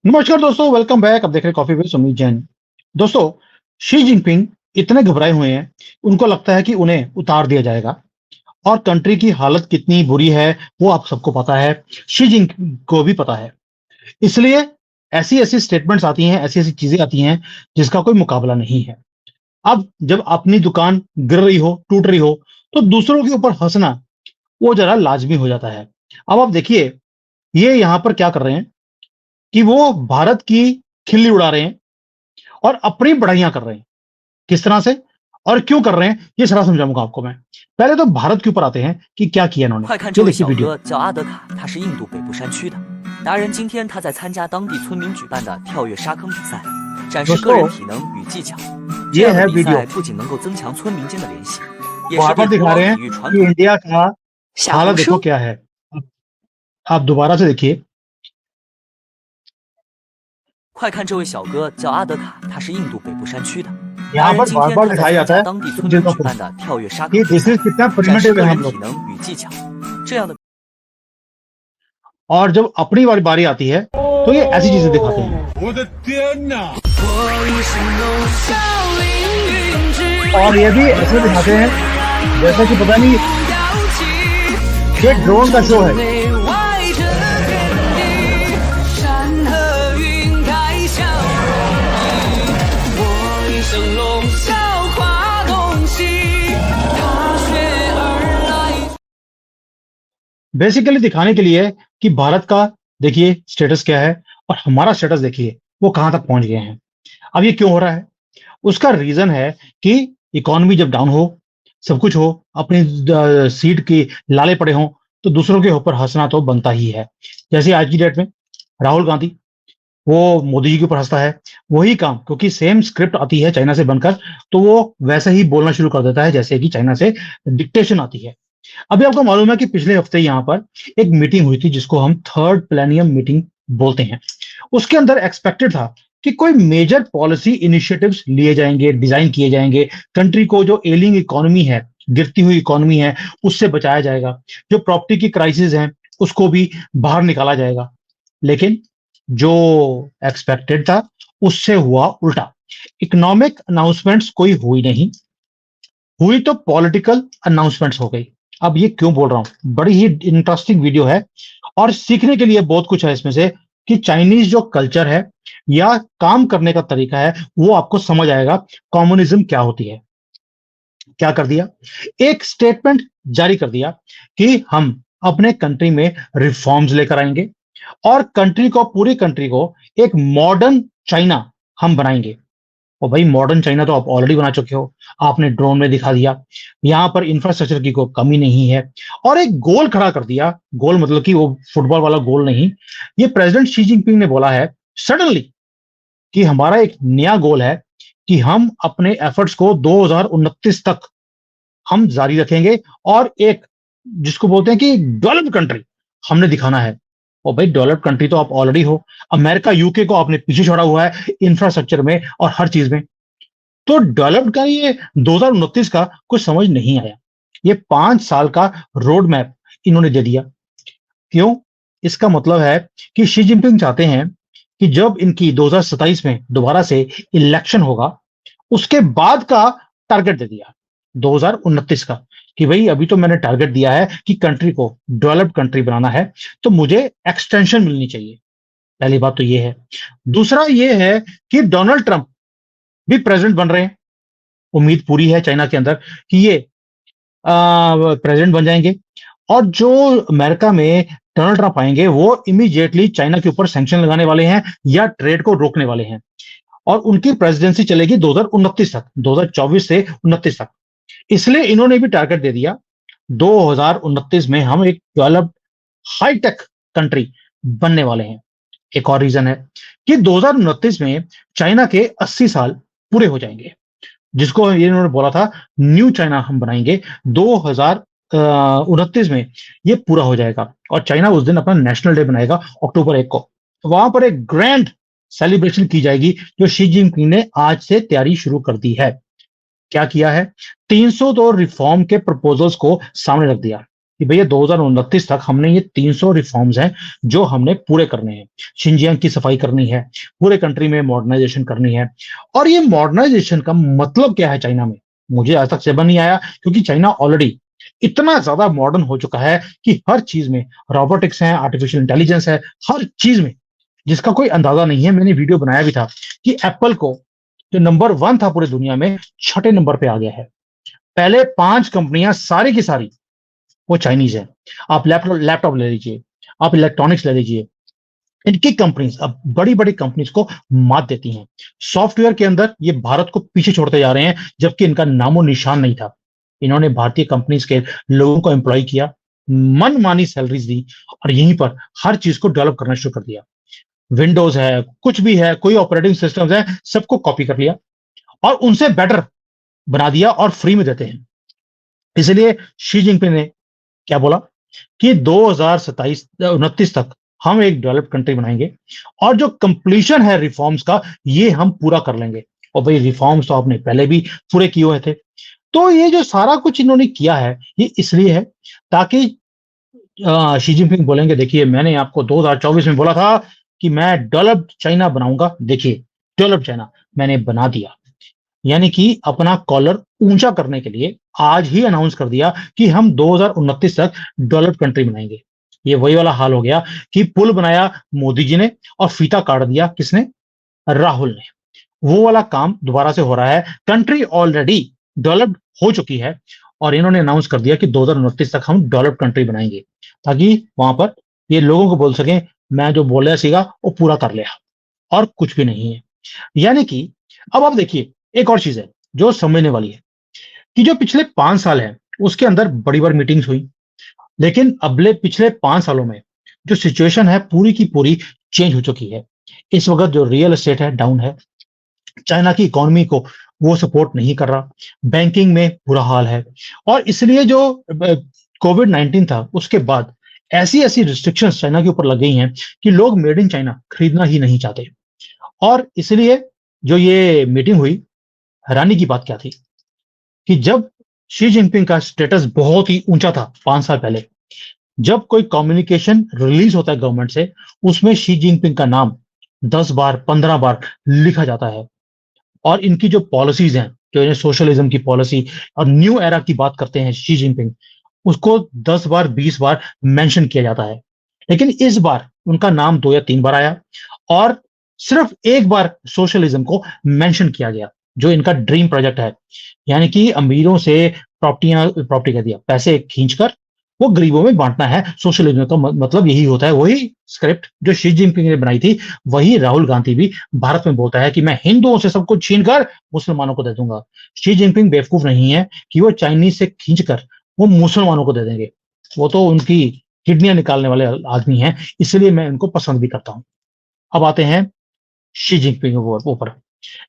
नमस्कार दोस्तों, welcome back. अब देख रहे हैं कॉफी विद सुमित जैन। दोस्तों, शी जिनपिंग इतने घबराए हुए हैं, उनको लगता है कि उन्हें उतार दिया जाएगा। और कंट्री की हालत कितनी बुरी है वो आप सबको पता है, शी जिनपिंग को भी पता है। इसलिए ऐसी ऐसी स्टेटमेंट्स आती हैं, ऐसी ऐसी चीजें आती हैं जिसका कोई मुकाबला नहीं है। अब जब अपनी दुकान गिर रही हो, टूट रही हो, तो दूसरों के ऊपर हंसना वो जरा लाजमी हो जाता है। अब आप देखिए, ये यहाँ पर क्या कर रहे हैं कि वो भारत की खिल्ली उड़ा रहे हैं और अपनी बढ़ाइयां कर रहे हैं। किस तरह से और क्यों कर रहे हैं, ये सारा समझाऊंगा आपको मैं। पहले तो भारत के ऊपर आते हैं कि क्या किया इन्होंने। 快看，这 ये 位 देखिए 小 वीडियो। 哥叫阿德卡，他是印度北部山区的达人。今天他在参加当地村民举办的跳跃沙坑比赛，展示个人体能与技巧。这 ये 样 है 的比 वीडियो। 赛不仅能够增强村民间的联系，也是 बार 对 बार 古 दिखा 老 रहे हैं 体育传 कि 统。 इंडिया का 小 हालत 红 देखो 书 क्या है। आप दोबारा से देखिए। 快看，这位小哥叫阿德卡，他是印度北部山区的达 यहाँ 人。 पर 今 बार 天 बार 他在 दिखाया 参 जाता 加 है 当地 इन 村民 चीजों 举 को 办的跳跃沙 कि 坑比 दिस 赛， इज कितना 展示 प्रिमिटिव 个 है 人 हम 体 लोग। 能与技巧。这样的 और जब अपनी बारी आती है तो ये ऐसी चीजें दिखाते हैं। 我的天哪！ और ये भी ऐसे दिखाते हैं जैसा कि पता नहीं ये ड्रोन का शो है। बेसिकली दिखाने के लिए कि भारत का देखिए स्टेटस क्या है और हमारा स्टेटस देखिए वो कहां तक पहुंच गए हैं। अब ये क्यों हो रहा है? उसका रीजन है कि इकोनॉमी जब डाउन हो, सब कुछ हो, अपनी सीट की लाले पड़े हों, तो दूसरों के ऊपर हंसना तो बनता ही है। जैसे आज की डेट में राहुल गांधी, वो मोदी जी के ऊपर हंसता है। वही काम, क्योंकि सेम स्क्रिप्ट आती है चाइना से बनकर, तो वो वैसे ही बोलना शुरू कर देता है जैसे कि चाइना से डिक्टेशन आती है। अभी आपको मालूम है कि पिछले हफ्ते यहाँ पर एक मीटिंग हुई थी जिसको हम थर्ड प्लेनियम मीटिंग बोलते हैं। उसके अंदर एक्सपेक्टेड था कि कोई मेजर पॉलिसी इनिशिएटिव्स लिए जाएंगे, डिजाइन किए जाएंगे। कंट्री को जो एलिंग इकोनॉमी है, गिरती हुई इकोनॉमी है, उससे बचाया जाएगा। जो प्रॉपर्टी की क्राइसिस है उसको भी बाहर निकाला जाएगा। लेकिन जो एक्सपेक्टेड था उससे हुआ उल्टा। इकोनॉमिक अनाउंसमेंट्स कोई हुई नहीं, हुई तो पॉलिटिकल अनाउंसमेंट्स हो गई। अब ये क्यों बोल रहा हूं, बड़ी ही इंटरेस्टिंग वीडियो है और सीखने के लिए बहुत कुछ है इसमें से कि चाइनीज जो कल्चर है या काम करने का तरीका है वो आपको समझ आएगा। कम्युनिज्म क्या होती है। क्या कर दिया, एक स्टेटमेंट जारी कर दिया कि हम अपने कंट्री में रिफॉर्म्स लेकर आएंगे और कंट्री को, पूरी कंट्री को एक मॉडर्न चाइना हम बनाएंगे। और भाई मॉडर्न चाइना तो आप ऑलरेडी बना चुके हो, आपने ड्रोन में दिखा दिया। यहां पर इंफ्रास्ट्रक्चर की कोई कमी नहीं है। और एक गोल खड़ा कर दिया, गोल मतलब कि वो फुटबॉल वाला गोल नहीं। ये प्रेसिडेंट शी जिनपिंग ने बोला है सडनली कि हमारा एक नया गोल है कि हम अपने एफर्ट्स को 2029 तक हम जारी रखेंगे और एक, जिसको बोलते हैं कि डेवलप्ड कंट्री हमने दिखाना है। और भाई डेवलप्ड कंट्री तो आप ऑलरेडी हो। अमेरिका, यूके को आपने पीछे छोड़ा हुआ है इंफ्रास्ट्रक्चर में और हर चीज में। तो डेवलप्ड का ये 2029 का कुछ समझ नहीं आया। ये 5 साल का रोड मैप इन्होंने दे दिया। क्यों? इसका मतलब है कि शी जिनपिंग चाहते हैं कि जब इनकी 2027 में दोबारा से इलेक्शन होगा, उसके बाद का टारगेट दे दिया 2029 का, कि भाई अभी तो मैंने टारगेट दिया है कि कंट्री को डेवलप्ड कंट्री बनाना है, तो मुझे एक्सटेंशन मिलनी चाहिए। पहली बात तो ये है। दूसरा ये है कि डोनाल्ड ट्रंप भी प्रेसिडेंट बन रहे हैं। उम्मीद पूरी है चाइना के अंदर कि ये प्रेसिडेंट बन जाएंगे। और जो अमेरिका में डोनाल्ड ट्रंप आएंगे वो इमीडिएटली चाइना के ऊपर सैंक्शन लगाने वाले हैं या ट्रेड को रोकने वाले हैं। और उनकी प्रेसिडेंसी चलेगी 2029 तक, 2024 से 29 तक। इसलिए इन्होंने भी टारगेट दे दिया 2029 में हम एक डेवलप्ड हाईटेक कंट्री बनने वाले हैं। एक और रीजन है कि 2029 में चाइना के 80 साल पूरे हो जाएंगे, जिसको इन्होंने बोला था न्यू चाइना हम बनाएंगे। 2029 में ये पूरा हो जाएगा और चाइना उस दिन अपना नेशनल डे बनाएगा अक्टूबर 1 को। वहां पर एक ग्रैंड सेलिब्रेशन की जाएगी जो शी जिनपिंग ने आज से तैयारी शुरू कर दी है। क्या किया है? 302 रिफॉर्म के प्रपोजल्स को सामने रख दिया। कि भैया 2029 तक हमने ये 300 रिफॉर्म्स हैं जो हमने पूरे करने हैं। शिनजियांग की सफाई करनी है, पूरे कंट्री में मॉडर्नाइजेशन करनी है। और ये मॉडर्नाइजेशन का मतलब क्या है चाइना में, मुझे आज तक समझ नहीं आया, क्योंकि चाइना ऑलरेडी इतना ज्यादा मॉडर्न हो चुका है कि हर चीज में रोबोटिक्स है, आर्टिफिशियल इंटेलिजेंस है, हर चीज में, जिसका कोई अंदाजा नहीं है। मैंने वीडियो बनाया भी था कि एप्पल को जो नंबर 1 था पूरी दुनिया में, छठे नंबर पे आ गया है। पहले 5 कंपनियां सारी की सारी वो चाइनीज है। आप लैपटॉप लैपटॉप ले लीजिए, आप इलेक्ट्रॉनिक्स ले लीजिए, इनकी कंपनीज अब बड़ी बड़ी कंपनीज को मात देती हैं। सॉफ्टवेयर के अंदर ये भारत को पीछे छोड़ते जा रहे हैं, जबकि इनका नामो निशान नहीं था। इन्होंने भारतीय कंपनीज के लोगों को एम्प्लॉय किया, मनमानी सैलरीज दी, और यहीं पर हर चीज को डेवलप करना शुरू कर दिया। विंडोज है, कुछ भी है, कोई ऑपरेटिंग सिस्टम है, सबको कॉपी कर लिया और उनसे बेटर बना दिया और फ्री में देते हैं। इसलिए शी जिनपिंग ने क्या बोला कि 2027 29 तक हम एक डेवलप्ड कंट्री बनाएंगे, और जो कंप्लीशन है रिफॉर्म्स का, ये हम पूरा कर लेंगे। और भाई रिफॉर्म्स तो आपने पहले भी पूरे किए हुए थे। तो ये जो सारा कुछ इन्होंने किया है, ये इसलिए है ताकि शी जिनपिंग बोलेंगे, देखिए मैंने आपको 2024 में बोला था कि मैं डेवलप्ड चाइना बनाऊंगा, देखिए डेवलप्ड चाइना मैंने बना दिया। यानी कि अपना कॉलर ऊंचा करने के लिए आज ही अनाउंस कर दिया कि हम 2029 तक डेवलप्ड कंट्री बनाएंगे। ये वही वाला हाल हो गया कि पुल बनाया मोदी जी ने और फीता काट दिया किसने, राहुल ने। वो वाला काम दोबारा से हो रहा है। कंट्री ऑलरेडी डेवलप्ड हो चुकी है और इन्होंने अनाउंस कर दिया कि 2029 तक हम डेवलप्ड कंट्री बनाएंगे, ताकि वहां पर ये लोगों को बोल सकें मैं जो बोला सीगा वो पूरा कर लिया, और कुछ भी नहीं है। यानी कि अब आप देखिए, एक और चीज है जो समझने वाली है कि जो पिछले 5 साल है उसके अंदर बड़ी बड़ी मीटिंग्स हुई, लेकिन अगले पिछले 5 सालों में जो सिचुएशन है पूरी की पूरी चेंज हो चुकी है। इस वक्त जो रियल एस्टेट है डाउन है, चाइना की इकोनॉमी को वो सपोर्ट नहीं कर रहा, बैंकिंग में बुरा हाल है। और इसलिए जो कोविड-19 था उसके बाद ऐसी ऐसी रिस्ट्रिक्शंस चाइना के ऊपर लग गई हैं कि लोग मेड इन चाइना खरीदना ही नहीं चाहते। और इसलिए जो ये मीटिंग हुई, हैरानी की बात क्या थी कि जब शी जिनपिंग का स्टेटस बहुत ही ऊंचा था 5 साल पहले, जब कोई कम्युनिकेशन रिलीज होता है गवर्नमेंट से, उसमें शी जिनपिंग का नाम 10 बार 15 बार लिखा जाता है। और इनकी जो पॉलिसीज हैं, जो इन्हें सोशलिज्म की पॉलिसी और न्यू एरा की बात करते हैं शी जिनपिंग, उसको 10 बार 20 बार मेंशन किया जाता है। लेकिन इस बार उनका नाम 2 या 3 बार आया, और सिर्फ एक बार सोशलिज्म को मेंशन किया गया, जो इनका ड्रीम प्रोजेक्ट है। यानी कि अमीरों से प्रॉपर्टी कह दिया, पैसे खींचकर वो गरीबों में बांटना है। सोशलिज्म का मतलब यही होता है। वही स्क्रिप्ट जो शी जिनपिंग ने बनाई थी, वही राहुल गांधी भी भारत में बोलता है कि मैं हिंदुओं से सब कुछ छीनकर मुसलमानों को दे दूंगा। शी जिनपिंग बेवकूफ नहीं है कि वो चाइनीज से खींचकर वो मुसलमानों को दे देंगे। वो तो उनकी किडनियां निकालने वाले आदमी हैं, इसलिए मैं इनको पसंद भी करता हूं। अब आते हैं शी जिनपिंग के ऊपर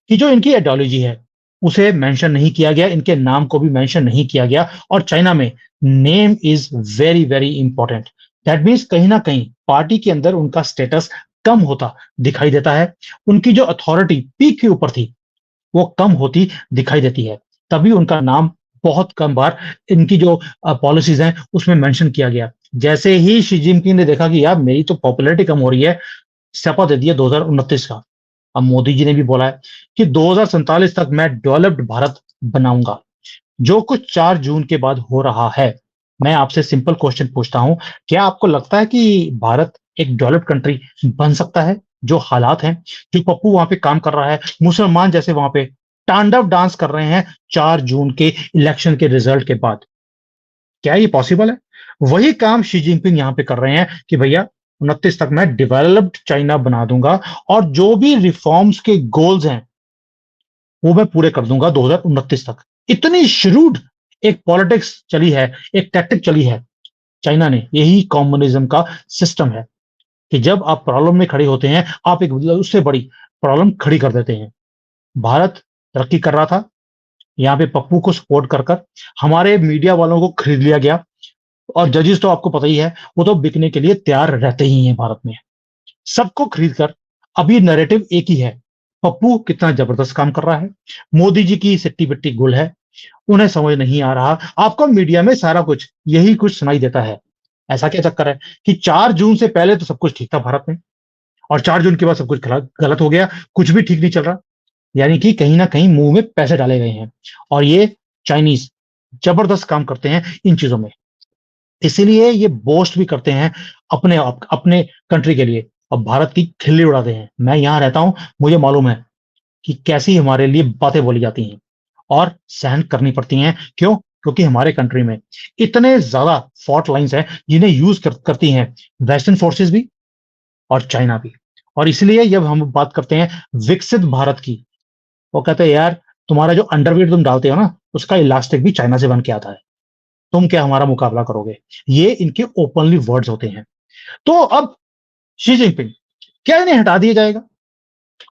कि जो इनकी आइडियोलॉजी है उसे मेंशन नहीं किया गया, इनके नाम को भी मेंशन नहीं किया गया। और चाइना में name is very very important. That means कहीं ना कहीं पार्टी के अंदर उनका स्टेटस कम होता दिखाई देता है। उनकी जो अथॉरिटी पीक के ऊपर थी वो कम होती दिखाई देती है। तभी उनका नाम बहुत कम बार इनकी जो पॉलिसीज हैं उसमें मेंशन किया गया। जैसे ही शी जिनपिंग ने देखा कि यार मेरी तो पॉपुलैरिटी कम हो रही है, इस्तीफा दे दिया 2029 का। अब मोदी जी ने भी बोला है कि 2047 तक मैं डेवलप्ड भारत बनाऊंगा। जो कुछ 4 जून के बाद हो रहा है, मैं आपसे सिंपल क्वेश्चन पूछता हूं, क्या आपको लगता है कि भारत एक डेवलप्ड कंट्री बन सकता है? जो हालात हैं, जो पप्पू वहां पे काम कर रहा है, मुसलमान जैसे वहां पे तांडव डांस कर रहे हैं 4 जून के इलेक्शन के रिजल्ट के बाद, क्या ये पॉसिबल है? वही काम शी जिनपिंग यहां पे कर रहे हैं कि भैया 29 तक मैं डेवलप्ड चाइना बना दूंगा, और जो भी रिफॉर्म्स के गोल्स हैं वो मैं पूरे कर दूंगा 2029 तक। इतनी श्रूड एक पॉलिटिक्स चली है, एक टैक्टिक चली है चाइना ने। यही कम्युनिज्म का सिस्टम है कि जब आप प्रॉब्लम में खड़े होते हैं, आप एक उससे बड़ी प्रॉब्लम खड़ी कर देते हैं। भारत तरक्की कर रहा था, यहाँ पे पप्पू को सपोर्ट कर कर हमारे मीडिया वालों को खरीद लिया गया। और जजेस तो आपको पता ही है, वो तो बिकने के लिए तैयार रहते ही हैं भारत में, सबको खरीद कर। अभी नैरेटिव एक ही है, पप्पू कितना जबरदस्त काम कर रहा है, मोदी जी की सिट्टी बिट्टी गुल है, उन्हें समझ नहीं आ रहा। आपको मीडिया में सारा कुछ यही कुछ सुनाई देता है। ऐसा क्या चक्कर है कि 4 जून से पहले तो सब कुछ ठीक था भारत में, और 4 जून के बाद सब कुछ गलत गलत हो गया, कुछ भी ठीक नहीं चल रहा। यानी कि कहीं न कहीं मुँह में पैसे डाले गए हैं, और ये चाइनीज़ जबरदस्त काम करते हैं इन चीज़ों में। इसीलिए ये बोस्ट भी करते हैं अपने कंट्री के लिए, और भारत की खिल्ली उड़ाते हैं। मैं यहाँ रहता हूँ, मुझे मालूम है कि कैसी हमारे लिए बातें बोली जाती हैं और सहन करनी पड़ती हैं। क्यों? क्योंकि हमारे कंट्री में इतने ज़्यादा फॉल्ट लाइन्स हैं जिन्हें यूज़ करती हैं वेस्टर्न फोर्सेस भी और चाइना भी। और इसलिए जब हम बात करते हैं विकसित भारत की, वो कहते हैं यार तुम्हारा जो अंडरवियर तुम डालते हो ना, उसका इलास्टिक भी चाइना से बन के आता है। तुम क्या हमारा मुकाबला करोगे? ये इनके ओपनली वर्ड्स होते हैं। तो अब शी जिनपिंग, क्या इन्हें हटा दिया जाएगा?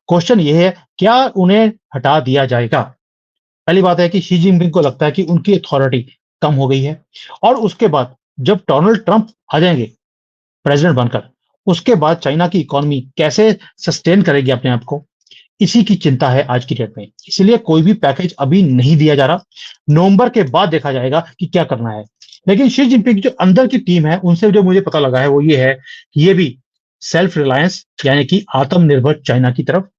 क्वेश्चन ये है, क्या उन्हें हटा दिया जाएगा? पहली बात है कि शी जिनपिंग को लगता है कि उनकी अथॉरिटी कम हो गई है, और उसके बाद जब डोनाल्ड ट्रंप आ जाएंगे प्रेसिडेंट बनकर, उसके बाद चाइना की इकोनॉमी कैसे सस्टेन करेगी अपने आप को, इसी की चिंता है आज की डेट में। इसलिए कोई भी पैकेज अभी नहीं दिया जा रहा। नवंबर के बाद देखा जाएगा कि क्या करना है। लेकिन शी जिनपिंग जो अंदर की टीम है, उनसे जो मुझे पता लगा है वो ये है कि ये भी सेल्फ रिलायंस यानी कि आत्मनिर्भर चाइना की तरफ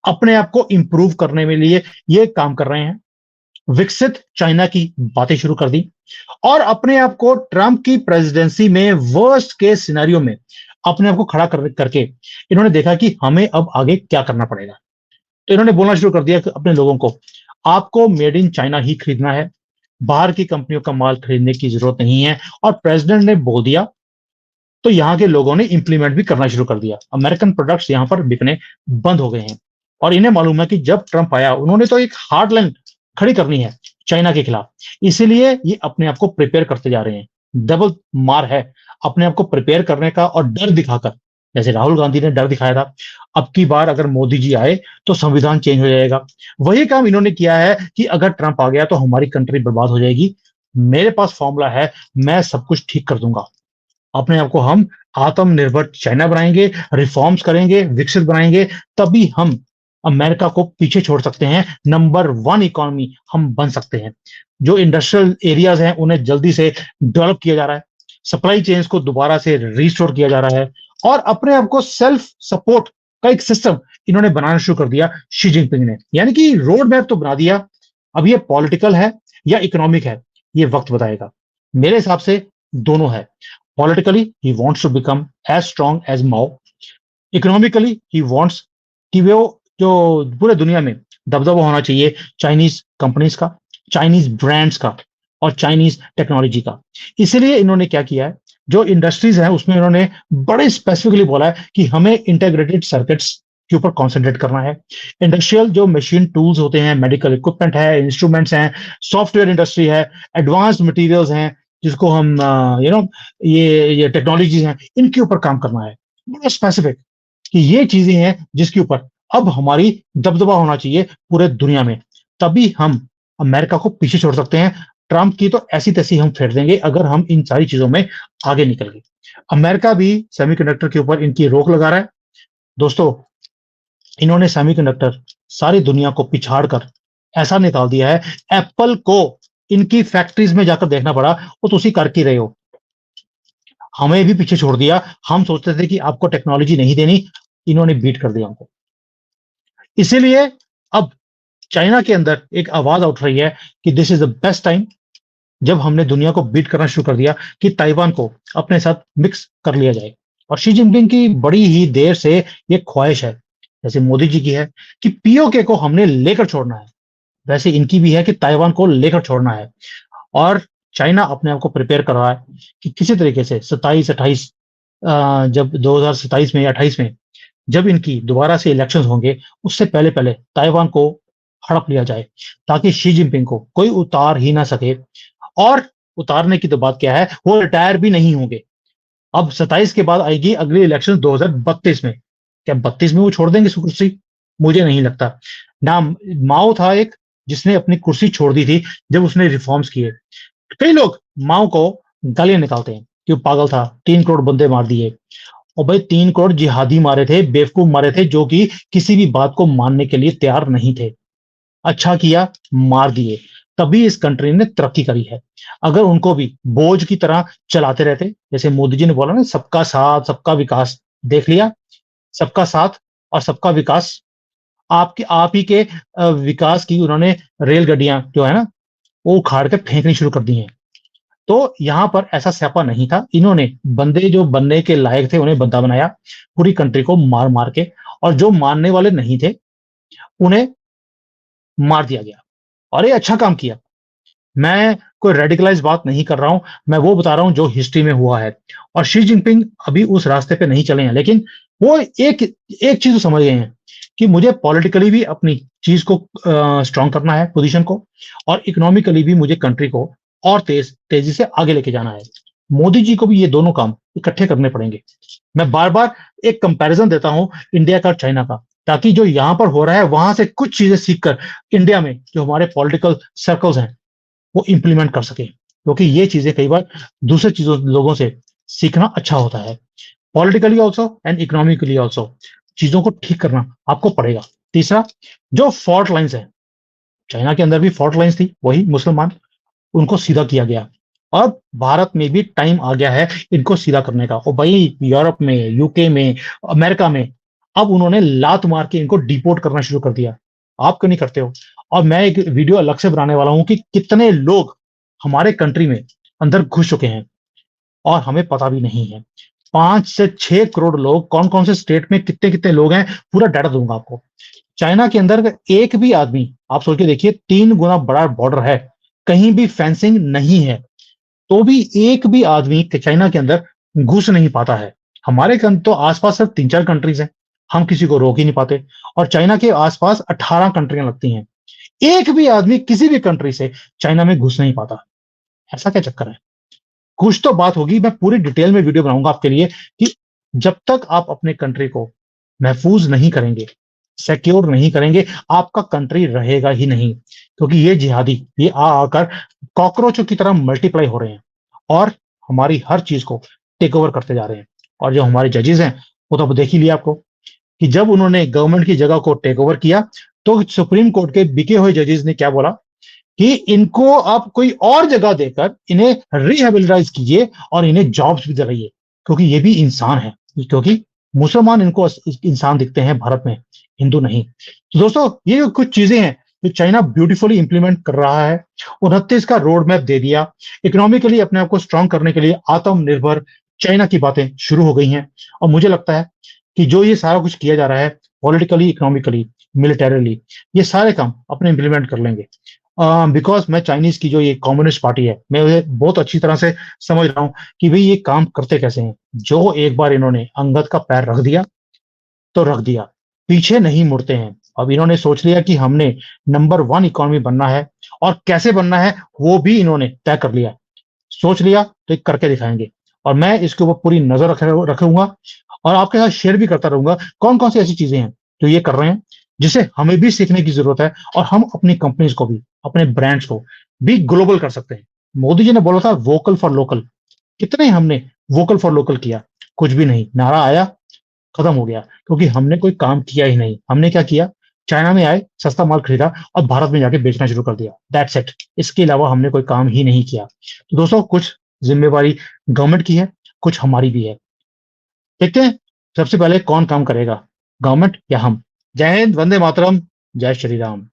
अपने आप को इंप्रूव करने में लिए ये काम कर रहे हैं। विकसित चाइना की बातें शुरू कर दी, और अपने आप को ट्रंप की प्रेसिडेंसी में वर्स्ट केस सिनेरियो में अपने आप को खड़ा करके इन्होंने देखा कि हमें अब आगे क्या करना पड़ेगा। तो इन्होंने बोलना शुरू कर दिया कि अपने लोगों को, आपको मेड इन चाइना ही खरीदना है, बाहर की कंपनियों का माल खरीदने की जरूरत नहीं है। और प्रेसिडेंट ने बोल दिया तो यहाँ के लोगों ने इंप्लीमेंट भी करना शुरू कर दिया। अमेरिकन प्रोडक्ट्स यहाँ पर बिकने बंद हो गए हैं। और इन्हें मालूम है कि जब ट्रंप आया, उन्होंने तो एक हार्ड लाइन खड़ी करनी है चाइना के खिलाफ। इसीलिए ये अपने आप को प्रिपेयर करते जा रहे हैं। डबल मार है अपने आप को प्रिपेयर करने का और डर दिखाकर। जैसे राहुल गांधी ने डर दिखाया था, अब की बार अगर मोदी जी आए तो संविधान चेंज हो जाएगा, वही काम इन्होंने किया है कि अगर ट्रंप आ गया तो हमारी कंट्री बर्बाद हो जाएगी। मेरे पास फॉर्मूला है, मैं सब कुछ ठीक कर दूंगा। अपने आप को हम आत्मनिर्भर चाइना बनाएंगे, रिफॉर्म्स करेंगे, विकसित बनाएंगे, तभी हम अमेरिका को पीछे छोड़ सकते हैं। नंबर 1 इकोनॉमी हम बन सकते हैं। जो इंडस्ट्रियल एरियाज हैं उन्हें जल्दी से डेवलप किया जा रहा है, सप्लाई चेन्स को दोबारा से रिस्टोर किया जा रहा है, और अपने आप को सेल्फ सपोर्ट का एक सिस्टम इन्होंने बनाना शुरू कर दिया शी जिनपिंग ने। यानी कि रोड मैप तो बना दिया। अब ये पॉलिटिकल है या इकोनॉमिक है, ये वक्त बताएगा। मेरे हिसाब से दोनों है। Politically, he wants to become as strong as Mao. Economically, he wants कि वो जो पूरे दुनिया में दबदबा होना चाहिए चाइनीज कंपनीज का, चाइनीज ब्रांड्स का, और चाइनीज टेक्नोलॉजी का। इसीलिए इन्होंने क्या किया है, जो इंडस्ट्रीज है उसमें इन्होंने बड़े स्पेसिफिकली बोला है कि हमें इंटीग्रेटेड सर्किट्स के ऊपर कॉन्सेंट्रेट करना है। इंडस्ट्रियल जो मशीन टूल्स होते हैं, मेडिकल इक्विपमेंट है, इंस्ट्रूमेंट्स हैं, सॉफ्टवेयर इंडस्ट्री है, एडवांस मटेरियल्स हैं, जिसको हम ये टेक्नोलॉजीज हैं, इनके ऊपर काम करना है। बड़ा स्पेसिफिक कि ये चीजें हैं जिसके ऊपर अब हमारी दबदबा होना चाहिए पूरे दुनिया में, तभी हम अमेरिका को पीछे छोड़ सकते हैं। ट्रंप की तो ऐसी तैसी हम फेर देंगे अगर हम इन सारी चीजों में आगे निकल गए। अमेरिका भी सेमीकंडक्टर के ऊपर इनकी रोक लगा रहा है। दोस्तों, इन्होंने सेमीकंडक्टर सारी दुनिया को पिछाड़ कर ऐसा निकाल दिया है, एप्पल को इनकी फैक्ट्रीज में जाकर देखना पड़ा, वो तुसी कर की रहे हो, हमें भी पीछे छोड़ दिया। हम सोचते थे कि आपको टेक्नोलॉजी नहीं देनी, इन्होंने बीट कर दिया हमको। इसीलिए अब चाइना के अंदर एक आवाज उठ रही है कि this is the best time, जब हमने दुनिया को बीट करना शुरू कर दिया, कि ताइवान को अपने साथ मिक्स कर लिया जाए। और शी जिनपिंग की बड़ी ही देर से ये ख्वाहिश है, जैसे मोदी जी की है कि पीओके को हमने लेकर छोड़ना है, वैसे इनकी भी है कि ताइवान को लेकर छोड़ना है। और चाइना अपने आप को प्रिपेयर कर रहा है कि किसी तरीके से 27-28 जब 2027 में या 28 में जब इनकी दोबारा से इलेक्शंस होंगे, उससे पहले पहले ताइवान को हड़प लिया जाए, ताकि शी जिनपिंग को कोई उतार ही ना सके। और उतारने की तो बात क्या है, वो रिटायर भी नहीं होंगे। अब 27 के बाद आएगी अगली इलेक्शन 2032 में। क्या 32 में वो छोड़ देंगे कुर्सी? मुझे नहीं लगता। ना माओ था एक जिसने अपनी कुर्सी छोड़ दी थी जब उसने रिफॉर्म्स किए। कई लोग माओ को गालियां निकालते हैं कि वो पागल था, 3 करोड़ बंदे मार दिए। और भाई 3 करोड़ जिहादी मारे थे, बेवकूफ मारे थे, जो कि किसी भी बात को मानने के लिए तैयार नहीं थे। अच्छा किया, मार दिए। तभी इस कंट्री ने तरक्की करी है। अगर उनको भी बोझ की तरह चलाते रहते, जैसे मोदी जी ने बोला ना, सबका साथ सबका विकास, देख लिया, सबका साथ और सबका विकास, आपके आप ही के विकास की उन्होंने रेलगाड़ियां जो है ना, वो उखाड़ के फेंकनी शुरू कर दी हैं। तो यहाँ पर ऐसा स्यापा नहीं था, इन्होंने बंदे जो बनने के लायक थे उन्हें बंदा बनाया, पूरी कंट्री को मार मार के, और जो मानने वाले नहीं थे उन्हें मार दिया गया। और ये अच्छा काम किया। मैं कोई रेडिकलाइज बात नहीं कर रहा हूं, मैं वो बता रहा हूं जो हिस्ट्री में हुआ है। और शी जिनपिंग अभी उस रास्ते पे नहीं चले हैं, लेकिन वो एक एक चीज तो समझ गए हैं कि मुझे पॉलिटिकली भी अपनी चीज को स्ट्रांग करना है, पोजीशन को, और इकोनॉमिकली भी मुझे कंट्री को और तेजी से आगे लेके जाना है। मोदी जी को भी ये दोनों काम इकट्ठे करने पड़ेंगे। मैं बार बार एक कंपैरिजन देता हूं इंडिया का और चाइना का, ताकि जो यहां पर हो रहा है वहां से कुछ चीजें सीखकर इंडिया में जो हमारे पॉलिटिकल सर्कल्स हैं वो इंप्लीमेंट कर सके, क्योंकि ये चीजें कई बार दूसरे चीजों लोगों से सीखना अच्छा होता है। Politically also and economically also चीजों को ठीक करना आपको पड़ेगा। तीसरा, जो फॉल्ट लाइन्स है, चाइना के अंदर भी फॉल्ट लाइन्स थी, वही मुसलमान, उनको सीधा किया गया। अब भारत में भी टाइम आ गया है इनको सीधा करने का। और भाई यूरोप में, यूके में, अमेरिका में अब उन्होंने लात मार के इनको डिपोर्ट करना शुरू कर दिया। आप क्यों नहीं करते हो? और मैं एक वीडियो अलग से बनाने वाला हूं कि कितने लोग हमारे कंट्री में अंदर घुस चुके हैं और हमें पता भी नहीं है। 5 से 6 करोड़ लोग, कौन कौन से स्टेट में कितने कितने लोग हैं, पूरा डाटा दूंगा आपको। चाइना के अंदर एक भी आदमी, आप सोच के देखिए, 3 गुना बड़ा बॉर्डर है, कहीं भी फेंसिंग नहीं है, तो भी एक भी आदमी चाइना के अंदर घुस नहीं पाता है। हमारे तो आसपास सिर्फ 3-4 कंट्रीज हैं, हम किसी को रोक ही नहीं पाते। और चाइना के आसपास 18 कंट्रियां लगती हैं, एक भी आदमी किसी भी कंट्री से चाइना में घुस नहीं पाता। ऐसा क्या चक्कर है? कुछ तो बात होगी। मैं पूरी डिटेल में वीडियो बनाऊंगा आपके लिए कि जब तक आप अपने कंट्री को महफूज नहीं करेंगे, सिक्योर नहीं करेंगे, आपका कंट्री रहेगा ही नहीं। क्योंकि ये जिहादी, ये आकर कॉकरोचों की तरह मल्टीप्लाई हो रहे हैं और हमारी हर चीज को टेक ओवर करते जा रहे हैं। और जो हमारे जजेस हैं, वो तो अब देख ही लिया आपको कि जब उन्होंने गवर्नमेंट की जगह को टेक ओवर किया, तो सुप्रीम कोर्ट के बिके हुए जजेस ने क्या बोला कि इनको आप कोई और जगह देकर इन्हें रिहेबिलिटाइज कीजिए और इन्हें जॉब्स भी दिलाइए, क्योंकि ये भी इंसान है। क्योंकि मुसलमान इनको इंसान दिखते हैं भारत में, हिंदू नहीं। तो दोस्तों, ये जो कुछ चीजें हैं जो चाइना ब्यूटीफुली इंप्लीमेंट कर रहा है, 29 का रोड मैप दे दिया, इकोनॉमिकली अपने आप को स्ट्रांग करने के लिए आत्मनिर्भर चाइना की बातें शुरू हो गई हैं। और मुझे लगता है कि जो ये सारा कुछ किया जा रहा है, पॉलिटिकली, इकोनॉमिकली, मिलिटरीली, ये सारे काम अपने इंप्लीमेंट कर लेंगे। बिकॉज मैं चाइनीज की जो ये कम्युनिस्ट पार्टी है, मैं उसे बहुत अच्छी तरह से समझ रहा हूँ कि भाई ये काम करते कैसे हैं। जो एक बार इन्होंने अंगद का पैर रख दिया तो रख दिया, पीछे नहीं मुड़ते हैं। अब इन्होंने सोच लिया कि हमने नंबर 1 इकोनॉमी बनना है, और कैसे बनना है वो भी इन्होंने तय कर लिया। सोच लिया तो एक करके दिखाएंगे। और मैं इसके ऊपर पूरी नजर रखूंगा और आपके साथ शेयर भी करता रहूंगा कौन कौन सी ऐसी चीजें हैं जो ये कर रहे हैं, जिसे हमें भी सीखने की जरूरत है, और हम अपनी कंपनीज को भी, अपने ब्रांड्स को भी ग्लोबल कर सकते हैं। मोदी जी ने बोला था वोकल फॉर लोकल, कितने हमने वोकल फॉर लोकल किया? कुछ भी नहीं, नारा आया, खत्म हो गया। क्योंकि हमने कोई काम किया ही नहीं। हमने क्या किया? चाइना में आए, सस्ता माल खरीदा और भारत में जाके बेचना शुरू कर दिया, दैट्स इट। इसके अलावा हमने कोई काम ही नहीं किया। तो दोस्तों, कुछ जिम्मेवारी गवर्नमेंट की है, कुछ हमारी भी है। देखते हैं सबसे पहले कौन काम करेगा, गवर्नमेंट या हम। जय हिंद, वंदे मातरम, जय श्री राम।